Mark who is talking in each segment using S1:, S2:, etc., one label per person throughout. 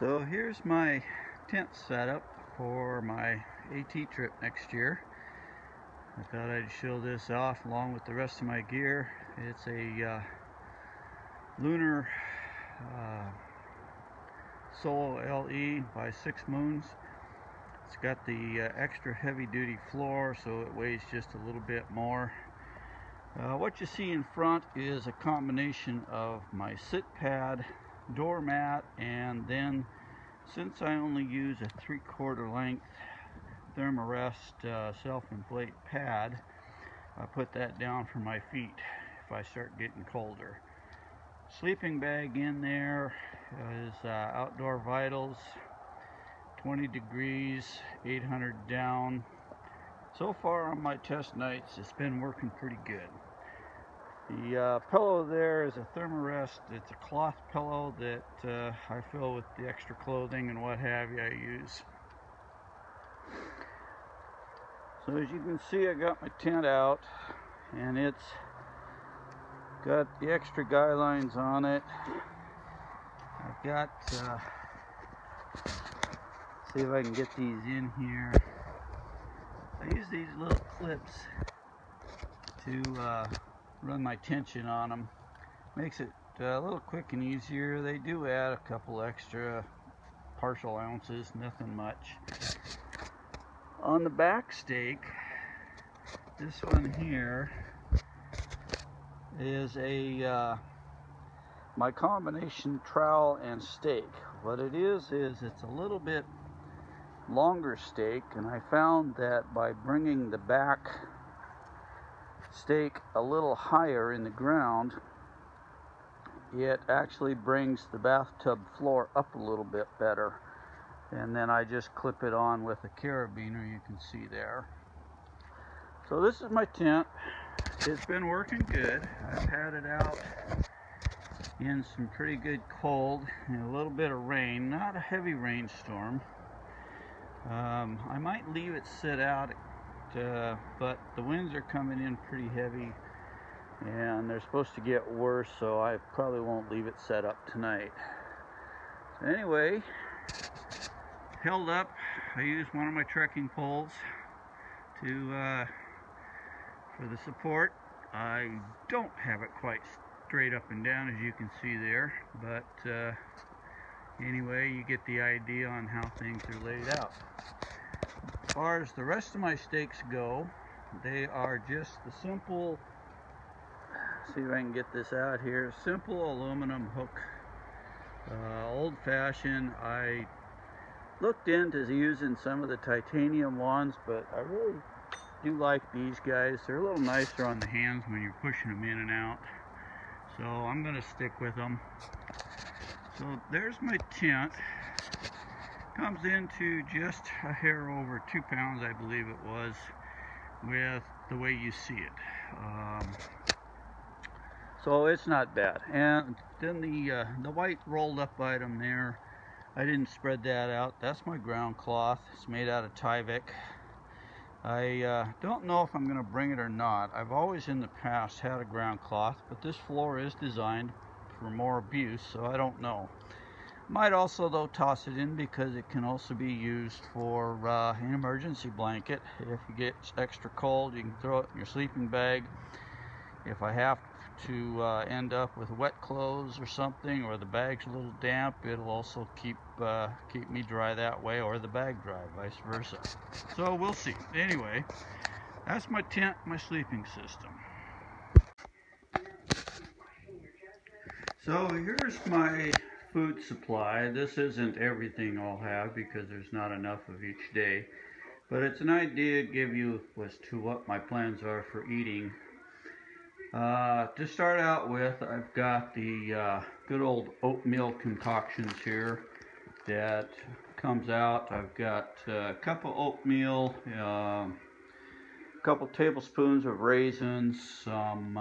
S1: So here's my tent setup for my AT trip next year. I thought I'd show this off along with the rest of my gear. It's a lunar Solo LE by 6 Moons. It's got the extra heavy duty floor, so it weighs just a little bit more. What you see in front is a combination of my sit pad, doormat, and then, since I only use a 3/4 length Thermarest self-inflate pad, I put that down for my feet if I start getting colder. Sleeping bag in there is Outdoor Vitals, 20 degrees, 800 down. So far on my test nights, it's been working pretty good. The pillow there is a Thermarest. It's a cloth pillow that I fill with the extra clothing and what have you I use. So as you can see, I got my tent out and it's got the extra guy lines on it. I've got, see if I can get these in here. I use these little clips to run my tension on them. Makes it a little quick and easier. They do add a couple extra partial ounces, nothing much. On the back stake, this one here is a my combination trowel and stake. What it is it's a little bit longer stake, and I found that by bringing the back stake a little higher in the ground, it actually brings the bathtub floor up a little bit better. And then I just clip it on with a carabiner, you can see there. So this is my tent. It's been working good. I've had it out in some pretty good cold and a little bit of rain, not a heavy rainstorm. I might leave it sit out, but the winds are coming in pretty heavy and they're supposed to get worse, so I probably won't leave it set up tonight. So anyway, held up. I used one of my trekking poles to for the support. I don't have it quite straight up and down, as you can see there, but anyway, you get the idea on how things are laid out. As far as the rest of my stakes go, they are just the simple, see if I can get this out here, simple aluminum hook, old-fashioned. I looked into using some of the titanium ones, but I really do like these guys. They're a little nicer on the hands when you're pushing them in and out, so I'm going to stick with them. So there's my tent. Comes into just a hair over 2 pounds, I believe it was, with the way you see it. So it's not bad. And then the white rolled up item there, I didn't spread that out. That's my ground cloth. It's made out of Thru-Hike. I don't know if I'm going to bring it or not. I've always in the past had a ground cloth, but this floor is designed for more abuse, so I don't know. Might also, though, toss it in because it can also be used for an emergency blanket. If you get extra cold, you can throw it in your sleeping bag. If I have to end up with wet clothes or something, or the bag's a little damp, it'll also keep me dry that way, or the bag dry, vice versa. So we'll see. Anyway, that's my tent, my sleeping system. So here's my food supply. This isn't everything I'll have because there's not enough of each day, but it's an idea to give you as to what my plans are for eating. To start out with, I've got the good old oatmeal concoctions here that comes out. I've got a cup of oatmeal, a couple tablespoons of raisins, some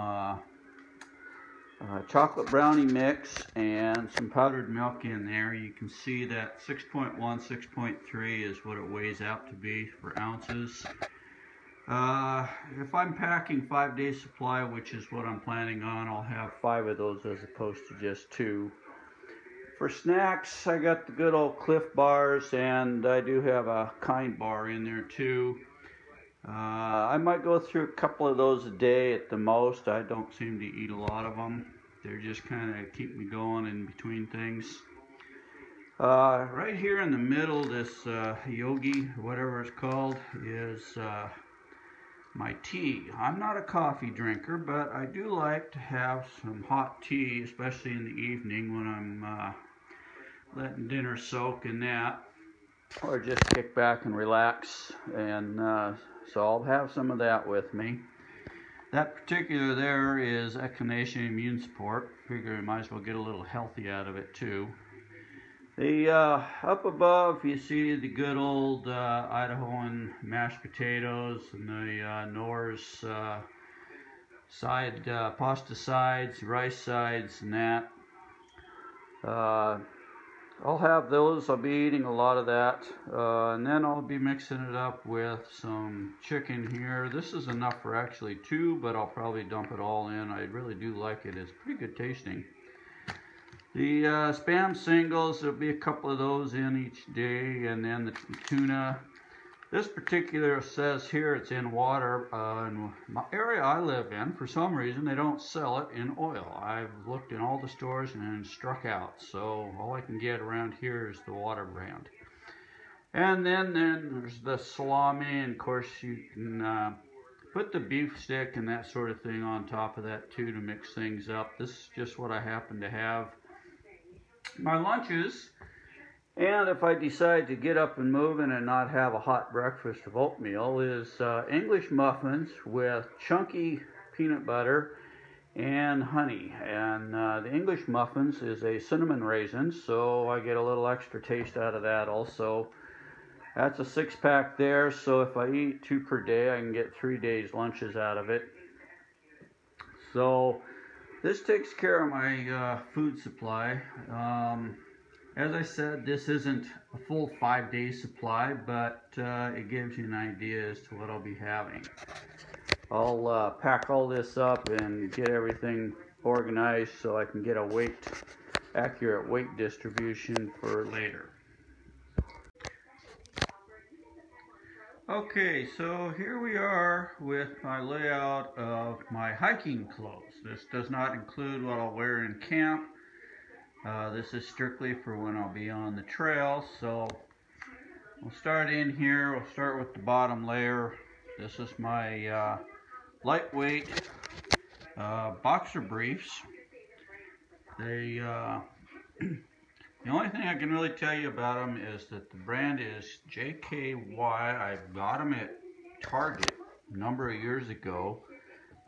S1: chocolate brownie mix, and some powdered milk in there. You can see that 6.1, 6.3 is what it weighs out to be for ounces. If I'm packing 5 days supply, which is what I'm planning on, I'll have 5 of those as opposed to just 2. For snacks, I got the good old Cliff bars, and I do have a Kind bar in there too. I might go through a couple of those a day at the most. I don't seem to eat a lot of them. They're just kind of keep me going in between things. Right here in the middle, this yogi, whatever it's called, is my tea. I'm not a coffee drinker, but I do like to have some hot tea, especially in the evening when I'm letting dinner soak in that, or just kick back and relax. And so I'll have some of that with me. That particular there is Echinacea Immune Support. Figure I might as well get a little healthy out of it too. The up above you see the good old Idahoan mashed potatoes and the Nor's pasta sides, rice sides, and that. I'll have those. I'll be eating a lot of that, and then I'll be mixing it up with some chicken here. This is enough for actually 2, but I'll probably dump it all in. I really do like it. It's pretty good tasting. The Spam singles, there'll be a couple of those in each day, and then the tuna. This particular says here it's in water. In the area I live in, for some reason, they don't sell it in oil. I've looked in all the stores and struck out, so all I can get around here is the water brand. And then there's the salami, and of course you can put the beef stick and that sort of thing on top of that too to mix things up. This is just what I happen to have. My lunches, and if I decide to get up and moving and not have a hot breakfast of oatmeal, is English muffins with chunky peanut butter and honey. And the English muffins is a cinnamon raisin, so I get a little extra taste out of that also. That's a 6-pack there, so if I eat 2 per day, I can get 3 days lunches out of it. So this takes care of my food supply. As I said, this isn't a full 5-day supply, but it gives you an idea as to what I'll be having. I'll pack all this up and get everything organized so I can get a accurate weight distribution for later. Okay, so here we are with my layout of my hiking clothes. This does not include what I'll wear in camp. This is strictly for when I'll be on the trail. So we'll start in here. We'll start with the bottom layer. This is my lightweight boxer briefs. They the only thing I can really tell you about them is that the brand is JKY. I got them at Target a number of years ago.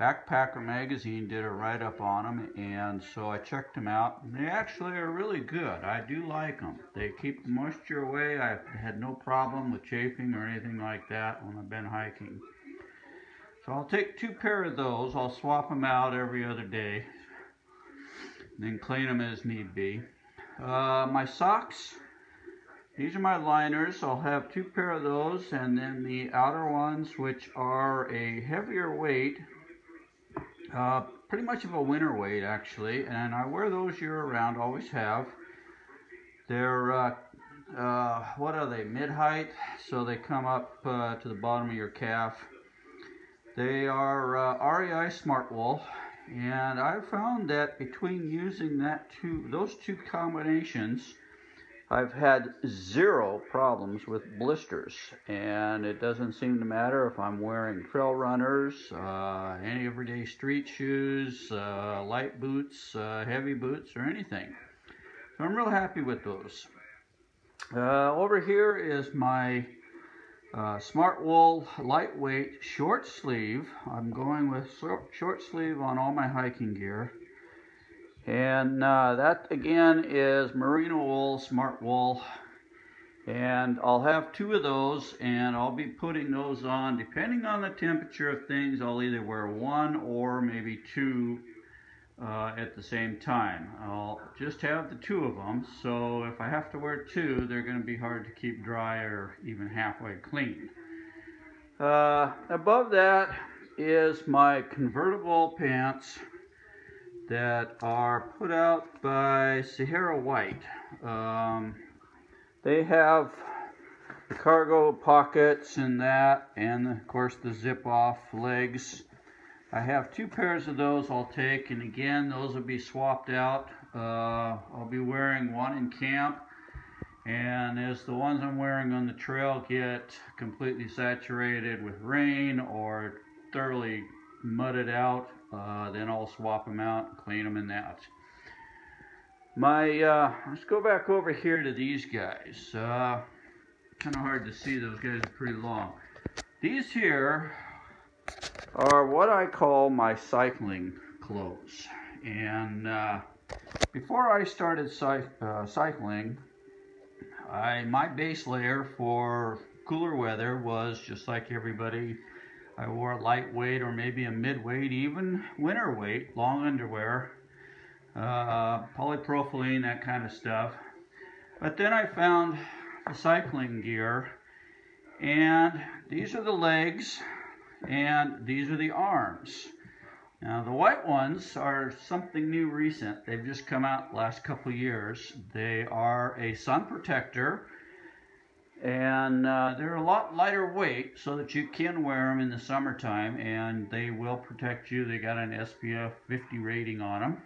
S1: Backpacker magazine did a write-up on them, and so I checked them out, and they actually are really good. I do like them. They keep the moisture away. I've had no problem with chafing or anything like that when I've been hiking. So I'll take 2 pair of those. I'll swap them out every other day, then clean them as need be. My socks, these are my liners. I'll have 2 pair of those, and then the outer ones, which are a heavier weight, pretty much of a winter weight actually, and I wear those year-round, always have. They're what are they, mid-height, so they come up to the bottom of your calf. They are REI Smart Wool. And I found that between using those two combinations, I've had 0 problems with blisters. And it doesn't seem to matter if I'm wearing trail runners, any everyday street shoes, light boots, heavy boots, or anything. So I'm real happy with those. Over here is my Smart Wool lightweight short sleeve. I'm going with short sleeve on all my hiking gear. And that again is Merino Wool, Smart Wool. And I'll have 2 of those, and I'll be putting those on. Depending on the temperature of things, I'll either wear 1 or maybe 2 at the same time. I'll just have the 2 of them, so if I have to wear 2, they're going to be hard to keep dry or even halfway clean. Above that is my convertible pants. that are put out by Sahara White. They have the cargo pockets and that, and of course the zip off legs. I have 2 pairs of those I'll take, and again those will be swapped out. I'll be wearing one in camp, and as the ones I'm wearing on the trail get completely saturated with rain or thoroughly mudded out, then I'll swap them out and clean them in that. Let's go back over here to these guys. Kind of hard to see, those guys are pretty long. These here are what I call my cycling clothes. And before I started cycling, my base layer for cooler weather was just like everybody. I wore a lightweight or maybe a midweight, even winter weight, long underwear, polypropylene, that kind of stuff. But then I found the cycling gear, and these are the legs and these are the arms. Now the white ones are something new recent. They've just come out the last couple of years. They are a sun protector, and they're a lot lighter weight so that you can wear them in the summertime, and they will protect you. They got an SPF 50 rating on them.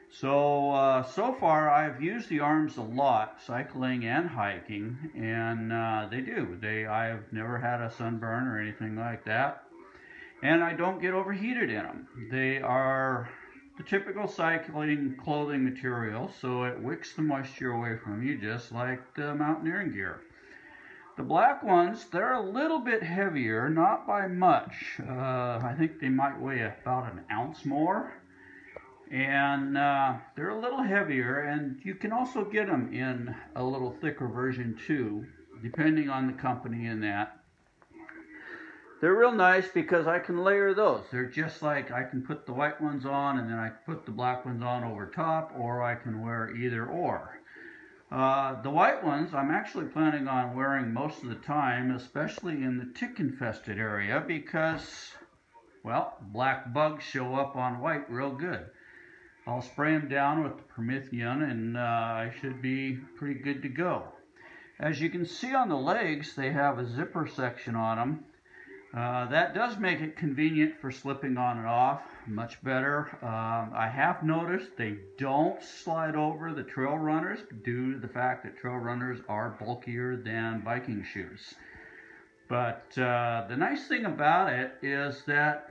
S1: So so far I've used the arms a lot, cycling and hiking, and they do. I've never had a sunburn or anything like that, and I don't get overheated in them. They are the typical cycling clothing material, so it wicks the moisture away from you, just like the mountaineering gear. The black ones, they're a little bit heavier, not by much. I think they might weigh about an ounce more. And they're a little heavier, and you can also get them in a little thicker version too, depending on the company and that. They're real nice because I can layer those. They're just like, I can put the white ones on and then I can put the black ones on over top, or I can wear either or. The white ones I'm actually planning on wearing most of the time, especially in the tick-infested area, because, well, black bugs show up on white real good. I'll spray them down with the Promethean, and I should be pretty good to go. As you can see on the legs, they have a zipper section on them. That does make it convenient for slipping on and off, much better. I have noticed they don't slide over the trail runners due to the fact that trail runners are bulkier than biking shoes. But the nice thing about it is that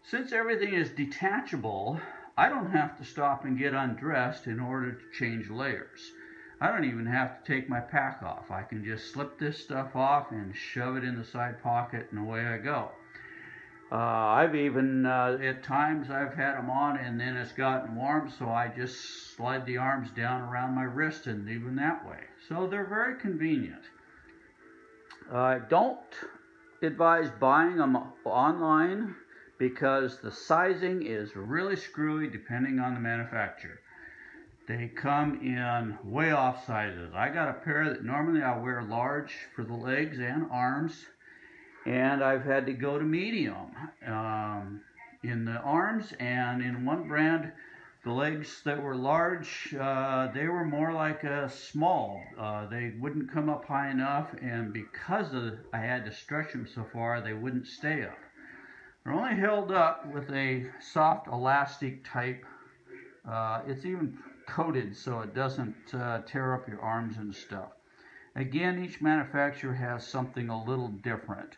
S1: since everything is detachable, I don't have to stop and get undressed in order to change layers. I don't even have to take my pack off. I can just slip this stuff off and shove it in the side pocket, and away I go. I've even, at times, I've had them on and then it's gotten warm, so I just slide the arms down around my wrist and leave them that way. So they're very convenient. I don't advise buying them online, because the sizing is really screwy depending on the manufacturer. They come in way off sizes. I got a pair that normally I wear large for the legs and arms, and I've had to go to medium in the arms, and in one brand, the legs that were large, they were more like a small. They wouldn't come up high enough, and because I had to stretch them so far, they wouldn't stay up. They're only held up with a soft elastic type. It's even coated so it doesn't tear up your arms and stuff. Again, each manufacturer has something a little different.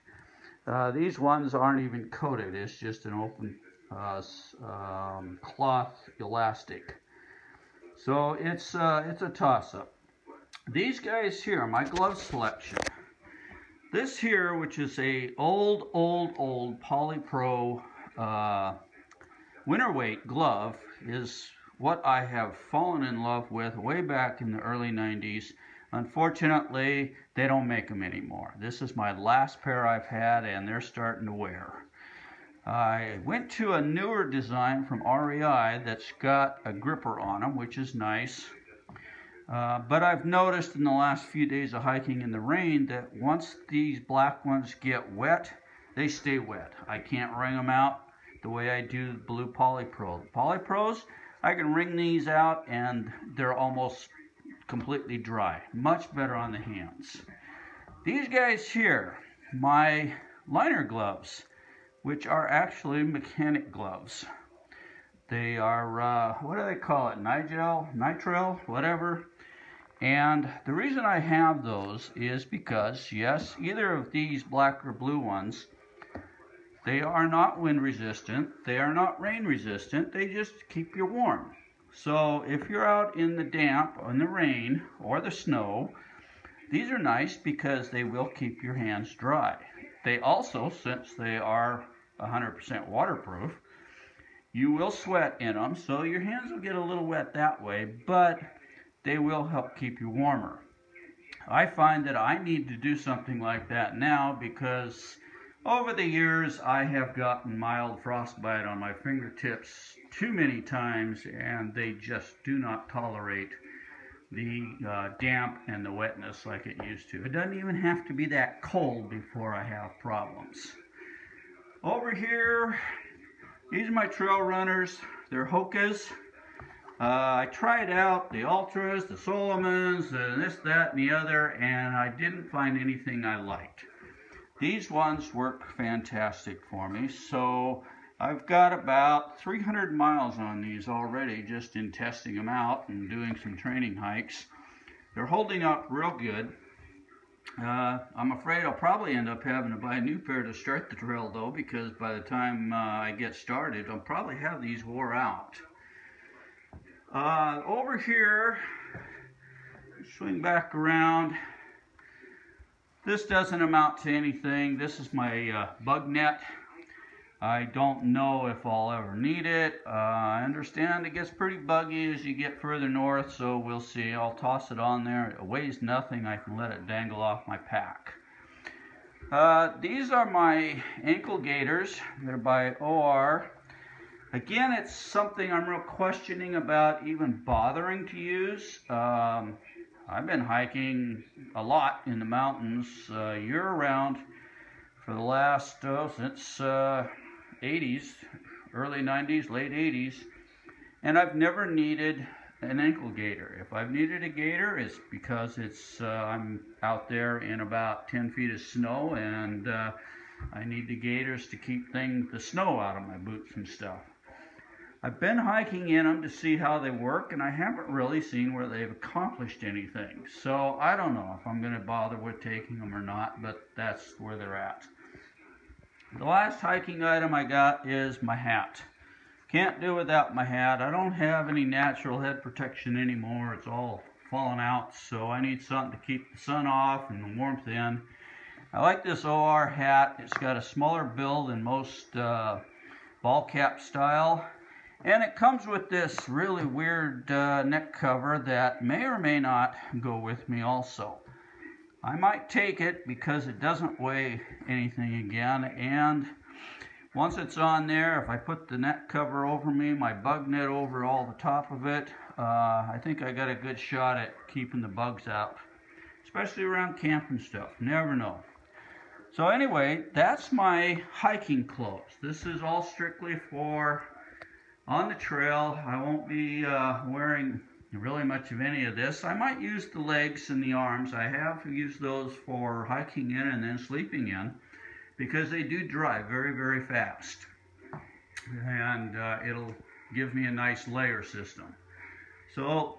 S1: These ones aren't even coated. It's just an open cloth elastic. So it's a toss-up. These guys here, my glove selection. This here, which is a old polypro winter weight glove, is what I have fallen in love with way back in the early 90s. Unfortunately, they don't make them anymore. This is my last pair I've had, and they're starting to wear. I went to a newer design from REI that's got a gripper on them, which is nice. But I've noticed in the last few days of hiking in the rain that once these black ones get wet, they stay wet. I can't wring them out the way I do blue polypro. Polypros, I can wring these out and they're almost completely dry. Much better on the hands. These guys here, my liner gloves, which are actually mechanic gloves. They are, what do they call it? Nitrile, whatever. And the reason I have those is because, yes, either of these black or blue ones, they are not wind resistant, they are not rain resistant, they just keep you warm. So if you're out in the damp, in the rain, or the snow, these are nice because they will keep your hands dry. They also, since they are 100% waterproof, you will sweat in them, so your hands will get a little wet that way, but they will help keep you warmer. I find that I need to do something like that now because over the years I have gotten mild frostbite on my fingertips too many times, and they just do not tolerate the damp and the wetness like it used to. It doesn't even have to be that cold before I have problems. Over here, these are my trail runners. They're Hokas. I tried out the Ultras, the Solomons, and this, that, and the other, and I didn't find anything I liked. These ones work fantastic for me, so I've got about 300 miles on these already just in testing them out and doing some training hikes. They're holding up real good. I'm afraid I'll probably end up having to buy a new pair to start the trail though, because by the time I get started, I'll probably have these wore out. Over here, swing back around. This doesn't amount to anything. This is my bug net. I don't know if I'll ever need it. I understand it gets pretty buggy as you get further north, so we'll see. I'll toss it on there. It weighs nothing. I can let it dangle off my pack. These are my ankle gaiters. They're by OR. Again, it's something I'm real questioning about even bothering to use. I've been hiking a lot in the mountains year-round for the last, since 80s, early 90s, late 80s, and I've never needed an ankle gaiter. If I've needed a gaiter, it's because I'm out there in about 10 feet of snow, and I need the gaiters to keep the snow out of my boots and stuff. I've been hiking in them to see how they work, and I haven't really seen where they've accomplished anything. So I don't know if I'm going to bother with taking them or not, but that's where they're at. The last hiking item I got is my hat. Can't do without my hat. I don't have any natural head protection anymore. It's all fallen out, so I need something to keep the sun off and the warmth in. I like this OR hat. It's got a smaller build than most ball cap style. And it comes with this really weird neck cover that may or may not go with me also. I might take it because it doesn't weigh anything again, and once it's on there, if I put the neck cover over me, my bug net over all the top of it, I think I got a good shot at keeping the bugs out, especially around camp and stuff. Never know. So anyway, that's my hiking clothes. This is all strictly for on the trail. I won't be wearing really much of any of this. I might use the legs and the arms. I have used those for hiking in and then sleeping in because they do dry very, very fast. And it'll give me a nice layer system. So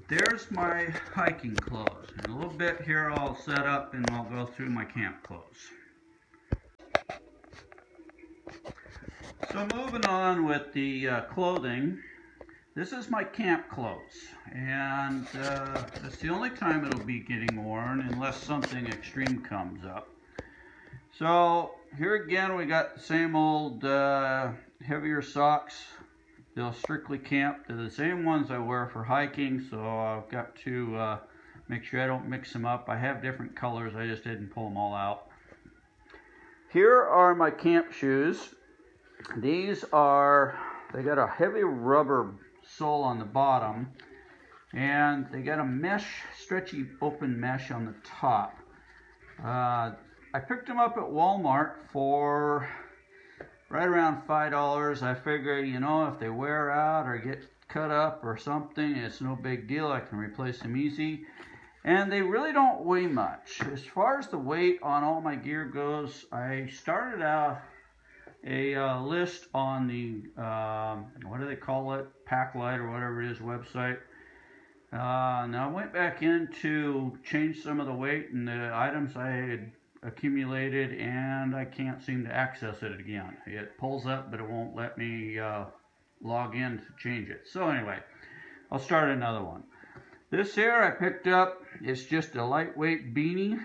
S1: there's my hiking clothes. In a little bit here I'll set up and I'll go through my camp clothes. So moving on with the clothing, this is my camp clothes, and it's the only time it'll be getting worn unless something extreme comes up. So here again we got the same old heavier socks. They'll strictly camp. They're the same ones I wear for hiking, so I've got to make sure I don't mix them up. I have different colors, I just didn't pull them all out. Here are my camp shoes. These are, they got a heavy rubber sole on the bottom, and they got a mesh, stretchy open mesh on the top. I picked them up at Walmart for right around $5. I figure, you know, if they wear out or get cut up or something, it's no big deal. I can replace them easy. And they really don't weigh much. As far as the weight on all my gear goes, I started out a list on the, what do they call it, Packlight or whatever it is website. Now I went back in to change some of the weight and the items I had accumulated, and I can't seem to access it again. It pulls up, but it won't let me log in to change it. So anyway, I'll start another one. This here I picked up. It's just a lightweight beanie.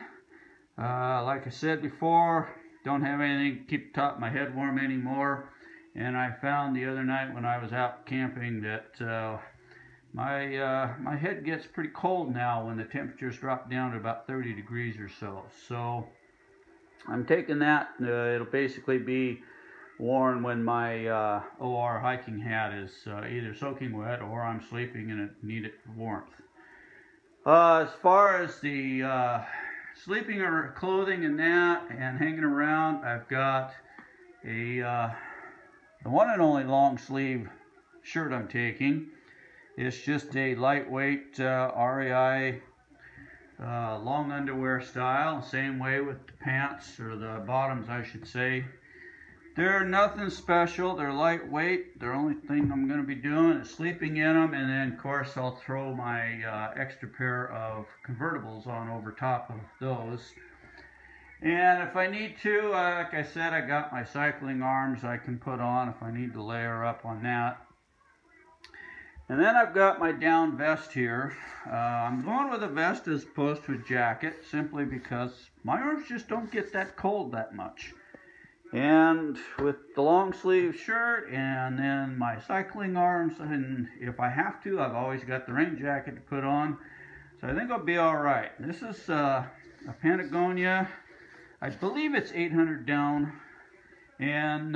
S1: Like I said before, don't have anything to keep the top of my head warm anymore. And I found the other night when I was out camping that my head gets pretty cold now when the temperatures drop down to about 30 degrees or so. So I'm taking that. It'll basically be worn when my OR hiking hat is either soaking wet or I'm sleeping and it need it for warmth. As far as the sleeping or clothing and that and hanging around, I've got the one and only long sleeve shirt I'm taking. It's just a lightweight REI long underwear style. Same way with the pants, or the bottoms I should say. They're nothing special. They're lightweight. The only thing I'm going to be doing is sleeping in them, and then of course I'll throw my extra pair of convertibles on over top of those. And if I need to, like I said, I got my cycling arms I can put on if I need to layer up on that. And then I've got my down vest here. I'm going with a vest as opposed to a jacket, simply because my arms just don't get that cold that much. And with the long sleeve shirt and then my cycling arms, and if I have to, I've always got the rain jacket to put on. So I think I'll be all right. This is a Patagonia. I believe it's 800 down. And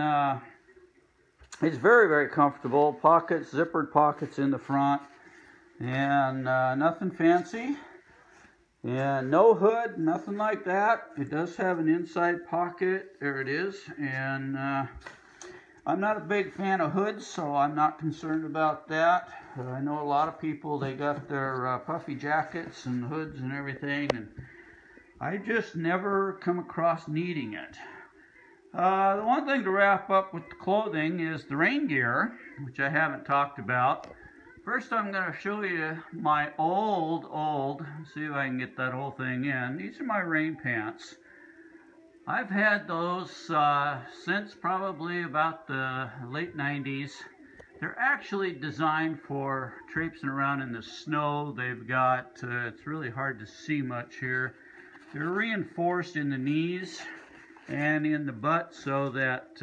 S1: it's very, very comfortable. Pockets, zippered pockets in the front. And nothing fancy. And no hood, nothing like that. It does have an inside pocket. There it is. And I'm not a big fan of hoods, so I'm not concerned about that. I know a lot of people, they got their puffy jackets and hoods and everything, and I just never come across needing it. The one thing to wrap up with the clothing is the rain gear, which I haven't talked about. First, I'm going to show you my old, see if I can get that whole thing in. These are my rain pants. I've had those since probably about the late 90s. They're actually designed for traipsing around in the snow. They've got, it's really hard to see much here. They're reinforced in the knees and in the butt so that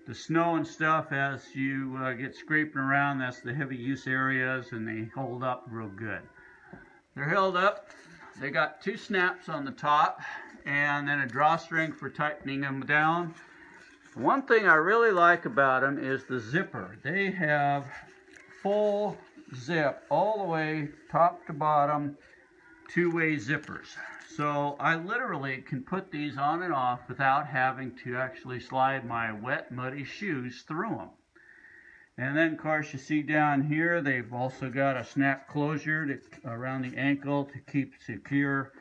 S1: the snow and stuff, as you get scraping around, that's the heavy use areas, and they hold up real good. They're held up. They got two snaps on the top and then a drawstring for tightening them down. One thing I really like about them is the zipper. They have full zip all the way top to bottom, two-way zippers. So I literally can put these on and off without having to actually slide my wet, muddy shoes through them. And then, of course, you see down here, they've also got a snap closure around the ankle to keep secure.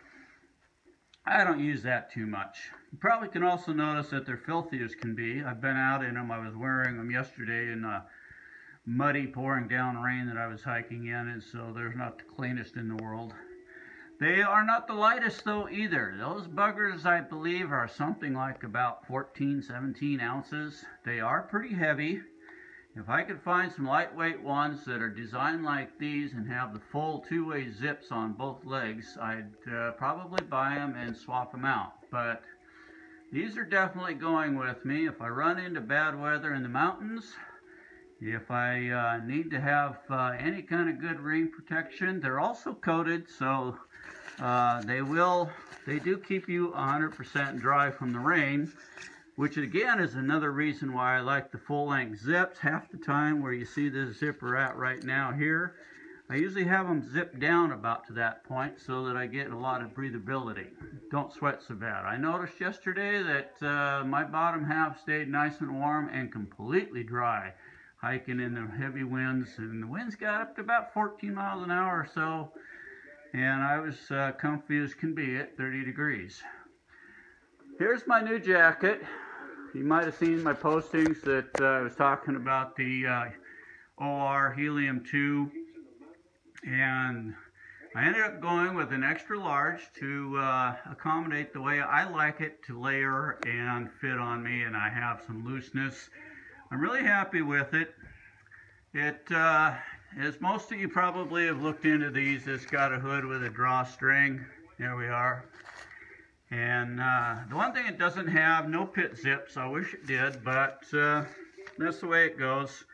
S1: I don't use that too much. You probably can also notice that they're filthy as can be. I've been out in them. I was wearing them yesterday in muddy, pouring down rain that I was hiking in, and so they're not the cleanest in the world. They are not the lightest, though, either. Those buggers, I believe, are something like about 14, 17 ounces. They are pretty heavy. If I could find some lightweight ones that are designed like these and have the full two-way zips on both legs, I'd probably buy them and swap them out. But these are definitely going with me. If I run into bad weather in the mountains, if I need to have any kind of good rain protection, they're also coated, so they do keep you 100% dry from the rain, which again is another reason why I like the full-length zips. Half the time where you see this zipper at right now here, I usually have them zipped down about to that point so that I get a lot of breathability. Don't sweat so bad. I noticed yesterday that my bottom half stayed nice and warm and completely dry, hiking in the heavy winds, and the winds got up to about 14 miles an hour or so, and I was comfy as can be at 30 degrees. Here's my new jacket. You might have seen my postings that I was talking about the OR Helium 2. And I ended up going with an extra large to accommodate the way I like it to layer and fit on me, and I have some looseness. I'm really happy with it. It, as most of you probably have looked into these, it's got a hood with a drawstring. There we are. And the one thing it doesn't have, no pit zips. I wish it did, but that's the way it goes.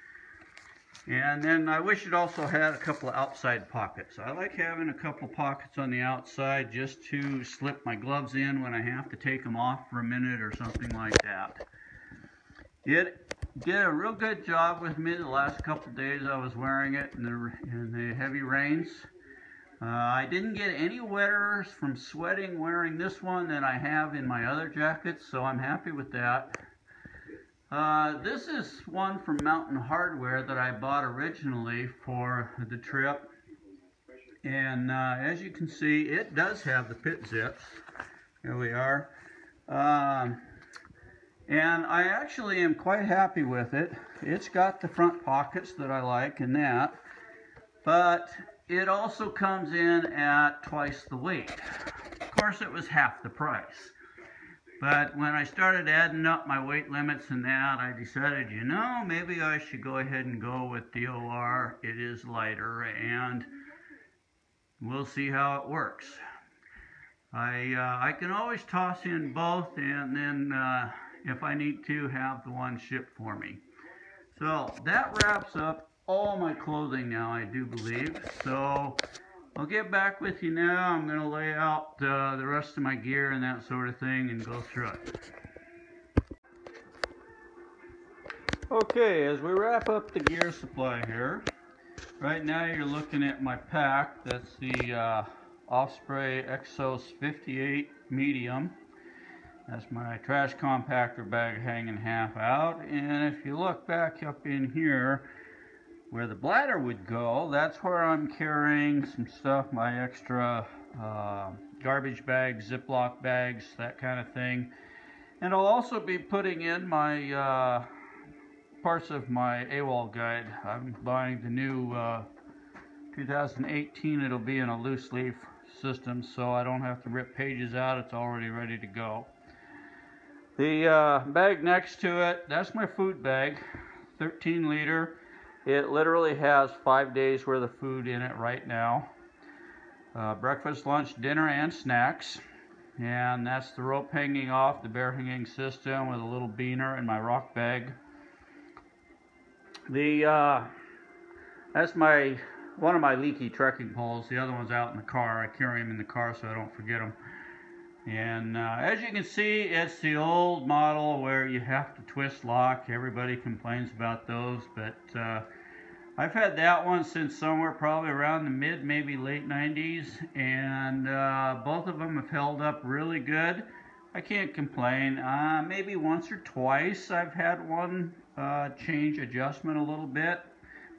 S1: And then I wish it also had a couple of outside pockets. I like having a couple pockets on the outside just to slip my gloves in when I have to take them off for a minute or something like that. It did a real good job with me the last couple of days I was wearing it in the heavy rains. I didn't get any wetter from sweating wearing this one than I have in my other jackets, so I'm happy with that. This is one from Mountain Hardware that I bought originally for the trip, and as you can see, it does have the pit zips. Here we are. And I actually am quite happy with it. It's got the front pockets that I like and that, but it also comes in at twice the weight. Of course, it was half the price. But when I started adding up my weight limits and that, I decided, you know, maybe I should go ahead and go with the OR. It is lighter, and we'll see how it works. I can always toss in both, and then if I need to, have the one shipped for me. So that wraps up all my clothing now, I do believe. So I'll get back with you now. I'm going to lay out the rest of my gear and that sort of thing and go through it. Okay, as we wrap up the gear supply here, right now you're looking at my pack. That's the Osprey Exos 58 medium. That's my trash compactor bag hanging half out. And if you look back up in here, where the bladder would go, that's where I'm carrying some stuff, my extra garbage bags, Ziploc bags, that kind of thing. And I'll also be putting in my parts of my AWOL guide. I'm buying the new 2018. It'll be in a loose leaf system, so I don't have to rip pages out. It's already ready to go. The bag next to it, that's my food bag, 13 liter. It literally has 5 days worth of food in it right now. Breakfast, lunch, dinner, and snacks. And that's the rope hanging off the bear hanging system with a little beaner in my rock bag. That's one of my leaky trekking poles. The other one's out in the car. I carry them in the car so I don't forget them. And as you can see, it's the old model where you have to twist lock. Everybody complains about those, but I've had that one since somewhere probably around the mid, maybe late 90s, and both of them have held up really good. I can't complain. Maybe once or twice I've had one change adjustment a little bit.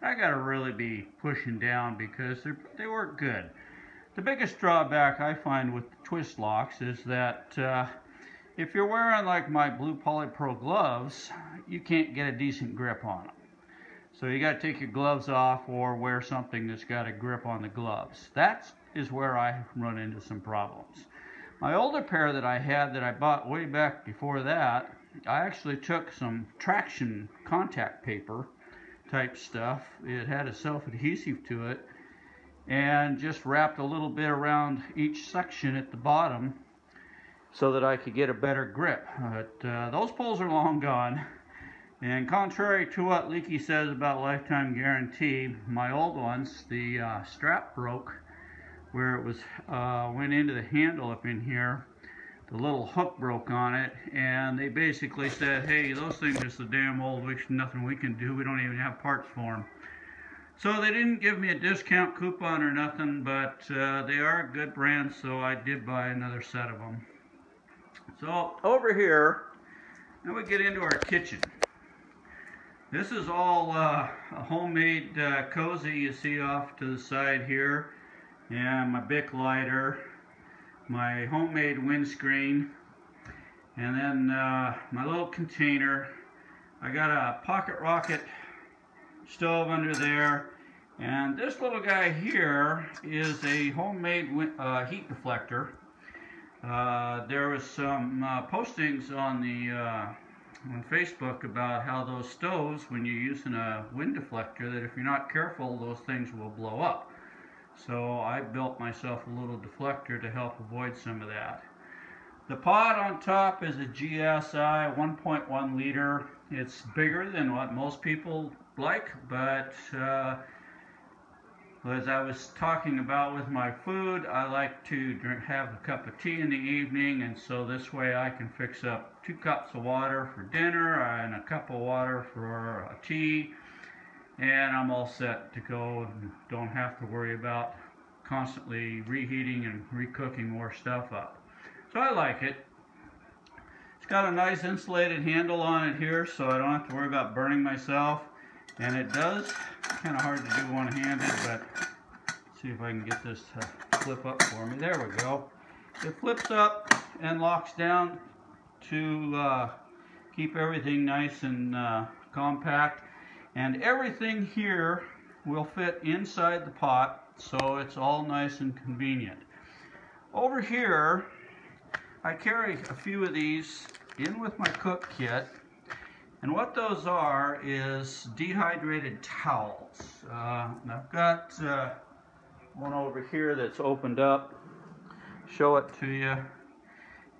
S1: I gotta really be pushing down because they work good. The biggest drawback I find with the twist locks is that if you're wearing like my blue Polypro gloves, you can't get a decent grip on them. So you got to take your gloves off or wear something that's got a grip on the gloves. That is where I run into some problems. My older pair that I had that I bought way back before that, I actually took some traction contact paper type stuff. It had a self-adhesive to it, and just wrapped a little bit around each section at the bottom so that I could get a better grip. But those poles are long gone, and contrary to what Leakey says about lifetime guarantee, my old ones, the strap broke where it was went into the handle up in here. The little hook broke on it, and they basically said, hey, those things are so damn old, there's nothing we can do. We don't even have parts for them. So they didn't give me a discount coupon or nothing, but they are a good brand, so I did buy another set of them. So over here, now we get into our kitchen. This is all a homemade cozy you see off to the side here, and my Bic lighter, my homemade windscreen, and then my little container. I got a pocket rocket stove under there, and this little guy here is a homemade heat deflector. There was some postings on on Facebook about how those stoves, when you're using a wind deflector, that if you're not careful, those things will blow up. So I built myself a little deflector to help avoid some of that. The pot on top is a GSI 1.1 liter. It's bigger than what most people like, but as I was talking about with my food, I like to have a cup of tea in the evening, and so this way I can fix up 2 cups of water for dinner and a cup of water for a tea, and I'm all set to go and don't have to worry about constantly reheating and recooking more stuff up. So I like it. It's got a nice insulated handle on it here, so I don't have to worry about burning myself. And it does, kind of hard to do one-handed, but let's see if I can get this to flip up for me. There we go. It flips up and locks down to keep everything nice and compact. And everything here will fit inside the pot, so it's all nice and convenient. Over here, I carry a few of these in with my cook kit. And what those are is dehydrated towels. I've got one over here that's opened up. Show it to you.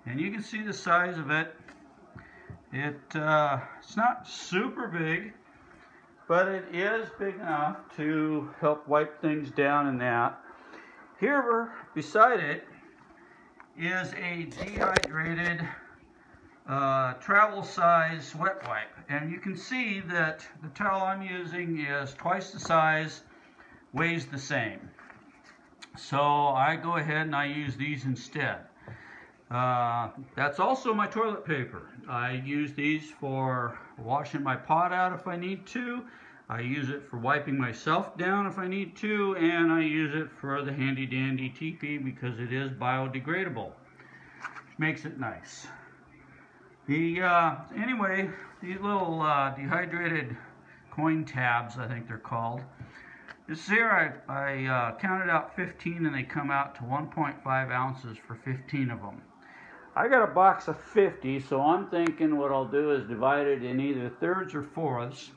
S1: And you can see the size of it. It's not super big, but it is big enough to help wipe things down and that. Here beside it is a dehydrated travel size wet wipe, and you can see that the towel I'm using is twice the size, weighs the same. So I go ahead and I use these instead. That's also my toilet paper. I use these for washing my pot out if I need to. I use it for wiping myself down if I need to, and I use it for the handy dandy teepee because it is biodegradable, which makes it nice. Anyway, these little dehydrated coin tabs, I think they're called. This here, I counted out 15, and they come out to 1.5 ounces for 15 of them. I got a box of 50, so I'm thinking what I'll do is divide it in either thirds or fourths,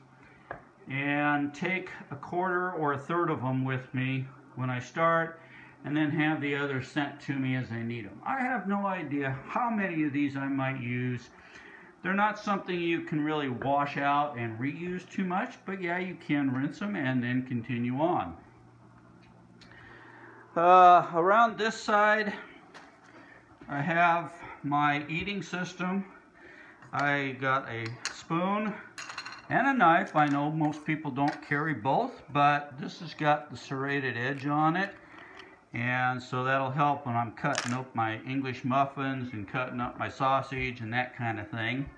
S1: and take a quarter or a third of them with me when I start, and then have the others sent to me as I need them. I have no idea how many of these I might use. They're not something you can really wash out and reuse too much, but yeah, you can rinse them and then continue on. Around this side, I have my eating system. I got a spoon and a knife. I know most people don't carry both, but this has got the serrated edge on it. And so that'll help when I'm cutting up my English muffins and cutting up my sausage and that kind of thing.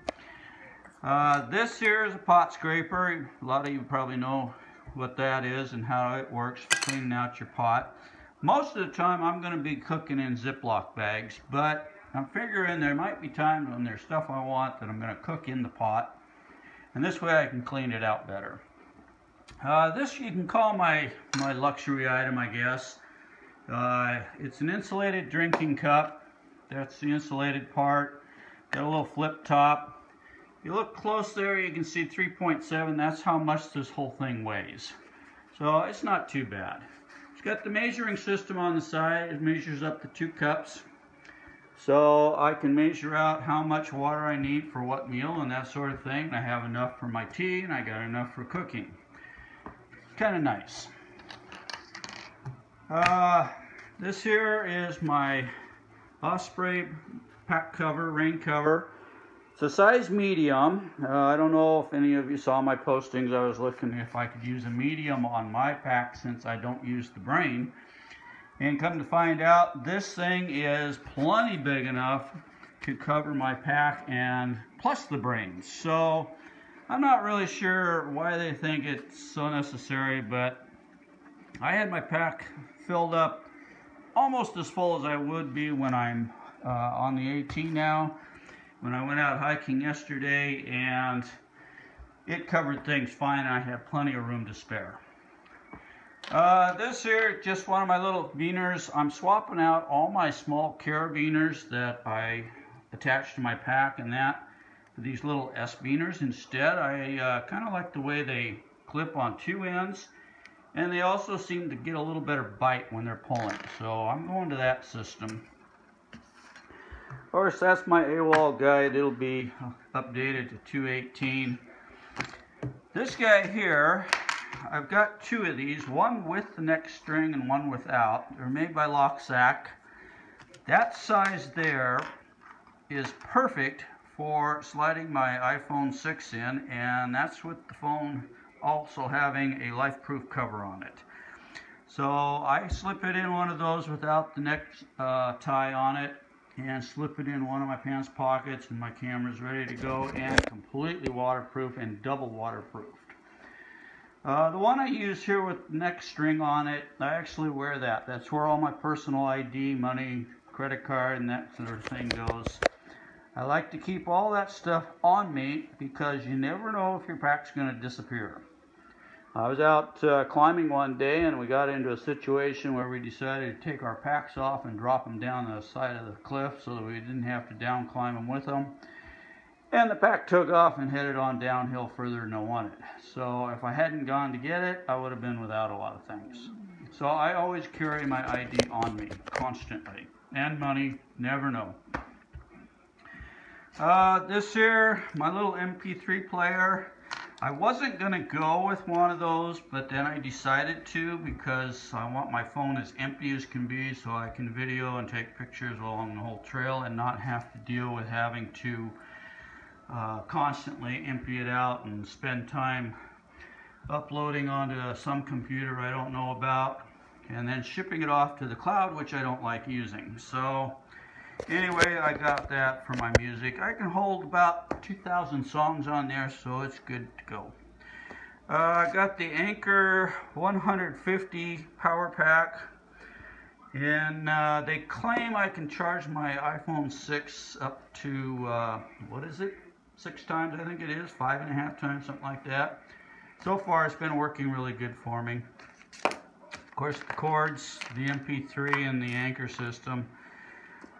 S1: This here is a pot scraper. A lot of you probably know what that is and how it works for cleaning out your pot. Most of the time I'm going to be cooking in Ziploc bags, but I'm figuring there might be times when there's stuff I want that I'm going to cook in the pot. And this way I can clean it out better. This you can call my luxury item, I guess. It's an insulated drinking cup. That's the insulated part. Got a little flip top. If you look close there, you can see 3.7. That's how much this whole thing weighs. So it's not too bad. It's got the measuring system on the side. It measures up to 2 cups. So I can measure out how much water I need for what meal and that sort of thing. I have enough for my tea, and I got enough for cooking. Kind of nice. This here is my Osprey pack cover, rain cover. It's a size medium. I don't know if any of you saw my postings. I was looking if I could use a medium on my pack since I don't use the brain. And come to find out, this thing is plenty big enough to cover my pack and plus the brain. So I'm not really sure why they think it's so necessary, but I had my pack filled up almost as full as I would be when I'm on the AT now. When I went out hiking yesterday, and it covered things fine. I have plenty of room to spare. This here, just one of my little beaners. I'm swapping out all my small carabiners that I attach to my pack and that for these little S beaners. Instead, I kind of like the way they clip on two ends, and they also seem to get a little better bite when they're pulling. So I'm going to that system. Of course, that's my AWOL guide. It'll be updated to 218. This guy here, I've got two of these, one with the neck string and one without. They're made by Locksack. That size there is perfect for sliding my iPhone 6 in, and that's with the phone also having a life-proof cover on it. So I slip it in one of those without the neck tie on it, and slip it in one of my pants pockets, and my camera's ready to go, and completely waterproof and double waterproofed. The one I use here with neck string on it, I actually wear that. That's where all my personal ID, money, credit card, and that sort of thing goes. I like to keep all that stuff on me because you never know if your pack's going to disappear. I was out climbing one day, and we got into a situation where we decided to take our packs off and drop them down the side of the cliff so that we didn't have to down climb them with them. And the pack took off and headed on downhill further than I wanted. So if I hadn't gone to get it, I would have been without a lot of things. So I always carry my ID on me constantly. And money, never know. This here, my little MP3 player. I wasn't going to go with one of those, but then I decided to because I want my phone as empty as can be so I can video and take pictures along the whole trail and not have to deal with having to constantly empty it out and spend time uploading onto some computer I don't know about and then shipping it off to the cloud, which I don't like using. So anyway, I got that for my music. I can hold about 2,000 songs on there, so it's good to go. I got the Anchor 150 power pack, and they claim I can charge my iPhone 6 up to, what is it? 6 times, I think it is, 5.5 times, something like that. So far, it's been working really good for me. Of course, the cords, the MP3, and the Anchor system.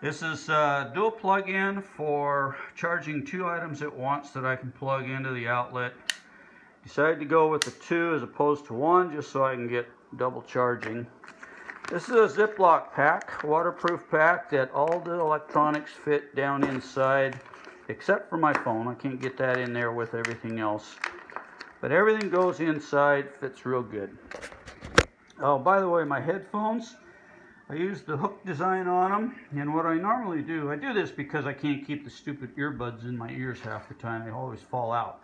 S1: This is a dual plug-in for charging 2 items at once that I can plug into the outlet. Decided to go with the 2 as opposed to 1 just so I can get double charging. This is a Ziploc pack, waterproof pack that all the electronics fit down inside except for my phone. I can't get that in there with everything else. But everything goes inside, fits real good. Oh, by the way, my headphones, I use the hook design on them, and what I normally do, I do this because I can't keep the stupid earbuds in my ears half the time. They always fall out.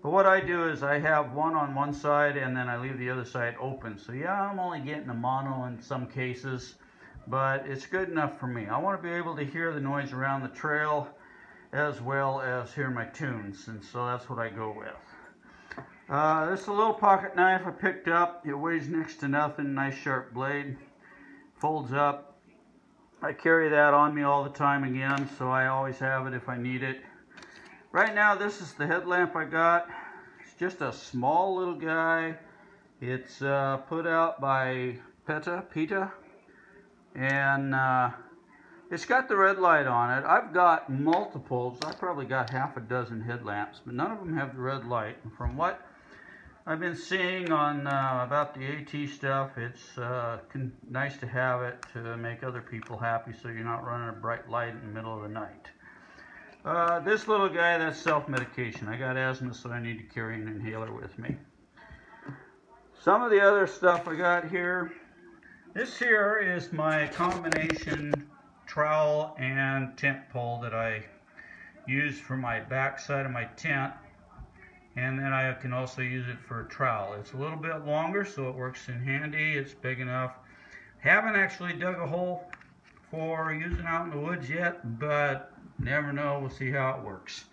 S1: But what I do is I have one on one side, and then I leave the other side open. So yeah, I'm only getting a mono in some cases, but it's good enough for me. I want to be able to hear the noise around the trail as well as hear my tunes, and so that's what I go with. This is a little pocket knife I picked up. It weighs next to nothing, nice sharp blade. Folds up. I carry that on me all the time again, so I always have it if I need it. Right now, this is the headlamp I got. It's just a small little guy. It's put out by PETA, and it's got the red light on it. I've got multiples. I probably got half a dozen headlamps, but none of them have the red light. And from what I've been seeing on about the AT stuff, it's nice to have it to make other people happy so you're not running a bright light in the middle of the night. This little guy, that's self-medication. I got asthma, so I need to carry an inhaler with me. Some of the other stuff I got here. This here is my combination trowel and tent pole that I use for my back side of my tent, and then I can also use it for a trowel. It's a little bit longer, so it works in handy. It's big enough. Haven't actually dug a hole for using out in the woods yet, but never know. We'll see how it works.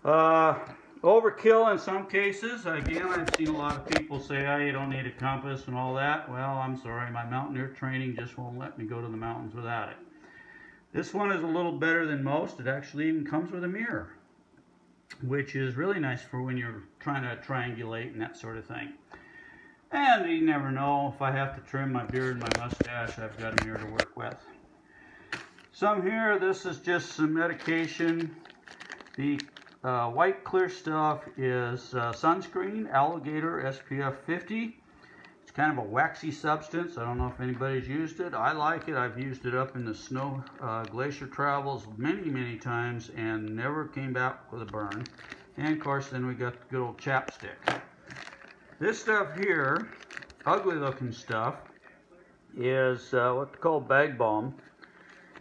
S1: Overkill in some cases. Again, I've seen a lot of people say, oh, you don't need a compass and all that. Well, I'm sorry, my mountaineer training just won't let me go to the mountains without it. This one is a little better than most. It actually even comes with a mirror, which is really nice for when you're trying to triangulate and that sort of thing. And you never know, if I have to trim my beard and my mustache, I've got a mirror to work with. Some here, this is just some medication. The white clear stuff is sunscreen, alligator SPF 50. It's kind of a waxy substance. I don't know if anybody's used it. I like it. I've used it up in the snow glacier travels many times and never came back with a burn. And of course, then we got the good old chapstick. This stuff here, ugly looking stuff, is what they call bag balm.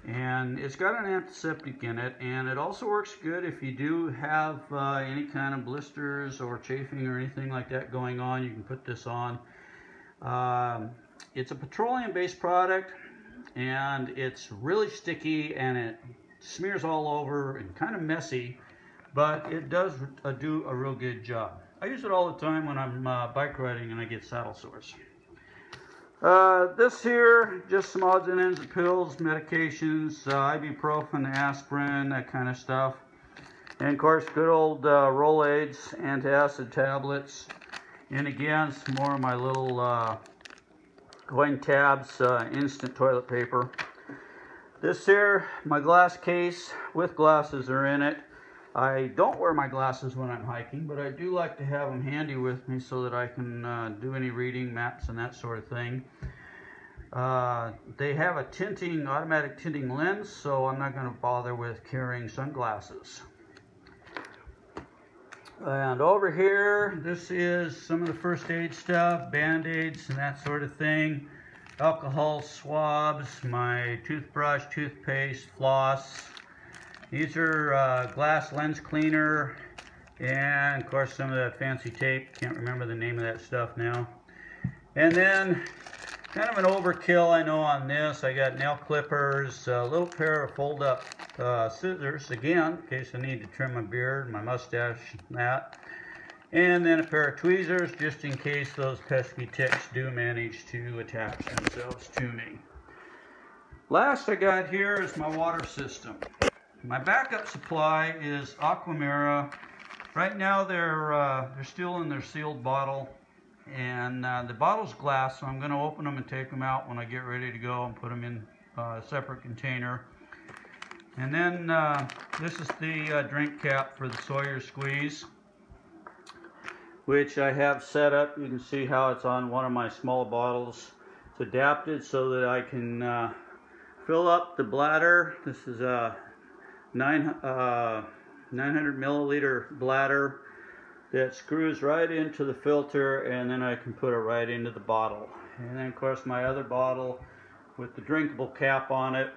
S1: And it's got an antiseptic in it, and it also works good if you do have any kind of blisters or chafing or anything like that going on. You can put this on. It's a petroleum-based product, and it's really sticky, and it smears all over and kind of messy, but it does do a real good job. I use it all the time when I'm bike riding and I get saddle sores. This here, just some odds and ends of pills, medications, ibuprofen, aspirin, that kind of stuff. And of course, good old Rolaids, antacid tablets. And again, some more of my little coin tabs, instant toilet paper. This here, my glass case with glasses are in it. I don't wear my glasses when I'm hiking, but I do like to have them handy with me so that I can do any reading, maps, and that sort of thing. They have a tinting, automatic tinting lens, so I'm not going to bother with carrying sunglasses. And over here, this is some of the first aid stuff, band-aids and that sort of thing. Alcohol swabs, my toothbrush, toothpaste, floss. These are glass lens cleaner, and of course some of that fancy tape. Can't remember the name of that stuff now. And then, kind of an overkill I know on this, I got nail clippers, a little pair of fold-up scissors, again, in case I need to trim my beard, my mustache, and that. And then a pair of tweezers, just in case those pesky ticks do manage to attach themselves to me. Last I got here is my water system. My backup supply is Aquamira. Right now they're still in their sealed bottle, and the bottle's glass, so I'm going to open them and take them out when I get ready to go and put them in a separate container. And then this is the drink cap for the Sawyer Squeeze, which I have set up. You can see how it's on one of my small bottles. It's adapted so that I can fill up the bladder. This is a 900 milliliter bladder that screws right into the filter, and then I can put it right into the bottle. And then of course my other bottle with the drinkable cap on it,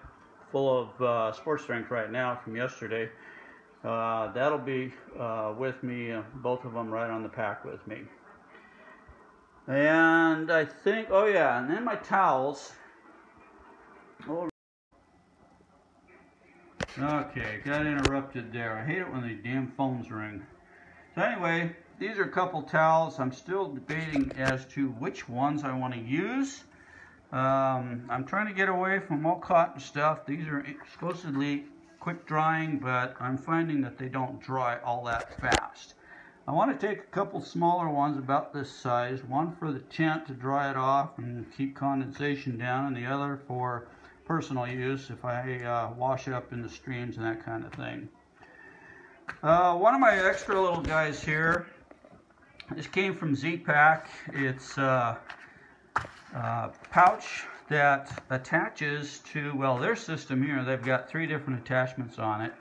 S1: full of sports drink right now from yesterday, that'll be with me, both of them right on the pack with me. And I think, oh yeah, and then my towels. Okay, got interrupted there. I hate it when the damn phones ring. So anyway, these are a couple towels. I'm still debating as to which ones I want to use. I'm trying to get away from all cotton stuff. These are supposedly quick drying, but I'm finding that they don't dry all that fast. I want to take a couple smaller ones about this size, one for the tent to dry it off and keep condensation down, and the other for personal use if I wash up in the streams and that kind of thing. One of my extra little guys here, this came from Z-Pack. It's a pouch that attaches to, well, their system here, they've got 3 different attachments on it.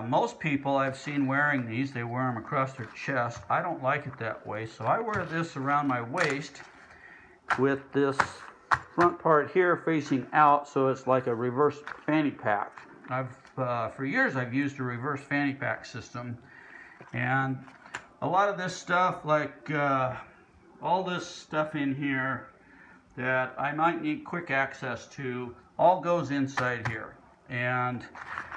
S1: Most people I've seen wearing these, they wear them across their chest. I don't like it that way, so I wear this around my waist with this front part here facing out, so it's like a reverse fanny pack. for years I've used a reverse fanny pack system, and a lot of this stuff, like all this stuff in here that I might need quick access to, all goes inside here. And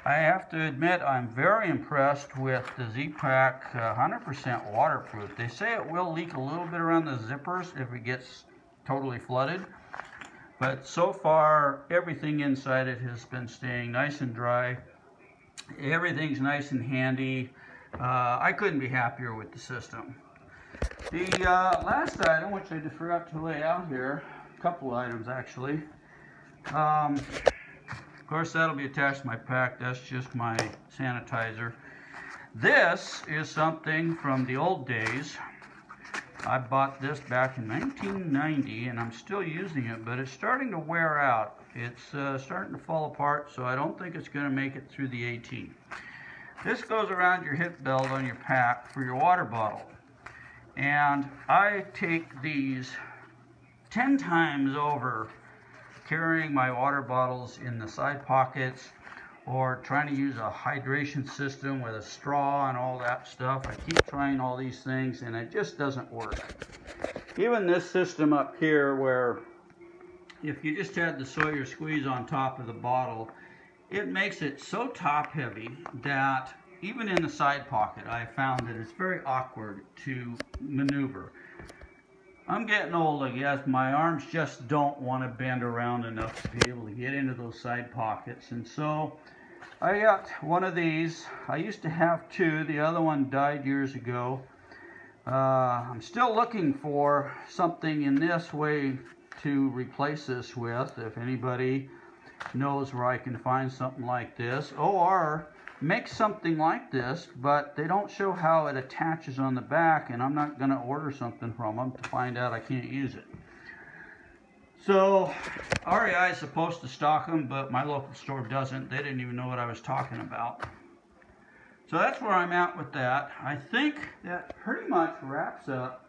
S1: I have to admit, I'm very impressed with the Z-Pack 100% waterproof. They say it will leak a little bit around the zippers if it gets totally flooded, but so far everything inside it has been staying nice and dry. Everything's nice and handy. I couldn't be happier with the system. The last item, which I just forgot to lay out here, a couple items actually. Of course, that'll be attached to my pack. That's just my sanitizer. This is something from the old days. I bought this back in 1990, and I'm still using it, but it's starting to wear out. It's starting to fall apart, so I don't think it's going to make it through the 18. This goes around your hip belt on your pack for your water bottle. And I take these 10 times over, carrying my water bottles in the side pockets, or trying to use a hydration system with a straw and all that stuff. I keep trying all these things and it just doesn't work. Even this system up here, where if you just had the Sawyer squeeze on top of the bottle, it makes it so top heavy that even in the side pocket I found that it's very awkward to maneuver. I'm getting old, I guess. My arms just don't want to bend around enough to be able to get into those side pockets. And so I got one of these. I used to have two. The other one died years ago. I'm still looking for something in this way to replace this with. If anybody knows where I can find something like this, or make something like this, but they don't show how it attaches on the back, and I'm not going to order something from them to find out I can't use it. So REI is supposed to stock them, but my local store doesn't. They didn't even know what I was talking about. So that's where I'm at with that. I think that pretty much wraps up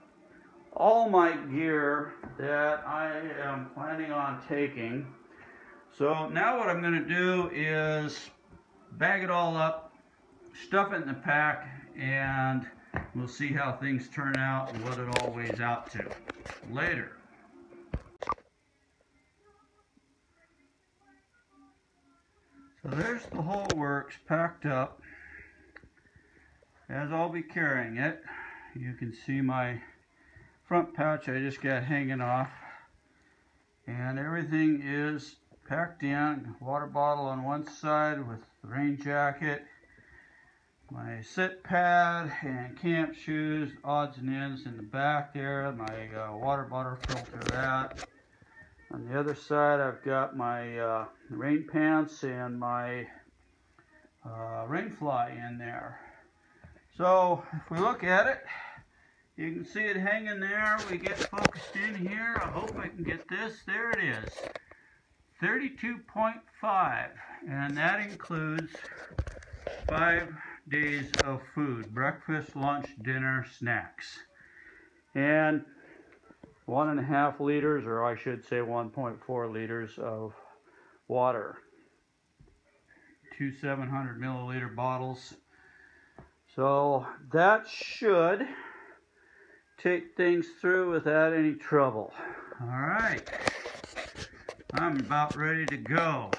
S1: all my gear that I am planning on taking. So now what I'm going to do is bag it all up, stuff it in the pack, and we'll see how things turn out and what it all weighs out to later. So there's the whole works packed up as I'll be carrying it. You can see my front pouch I just got hanging off, and everything is packed in. Water bottle on one side with the rain jacket, my sit pad and camp shoes, odds and ends in the back there, my water bottle filter, that. On the other side I've got my rain pants and my rain fly in there. So if we look at it, you can see it hanging there. We get focused in here. I hope I can get this. There it is. 32.5, and that includes 5 days of food: breakfast, lunch, dinner, snacks, and 1.5 liters, or I should say 1.4 liters of water. 2 700 milliliter bottles. So that should take things through without any trouble. All right. I'm about ready to go.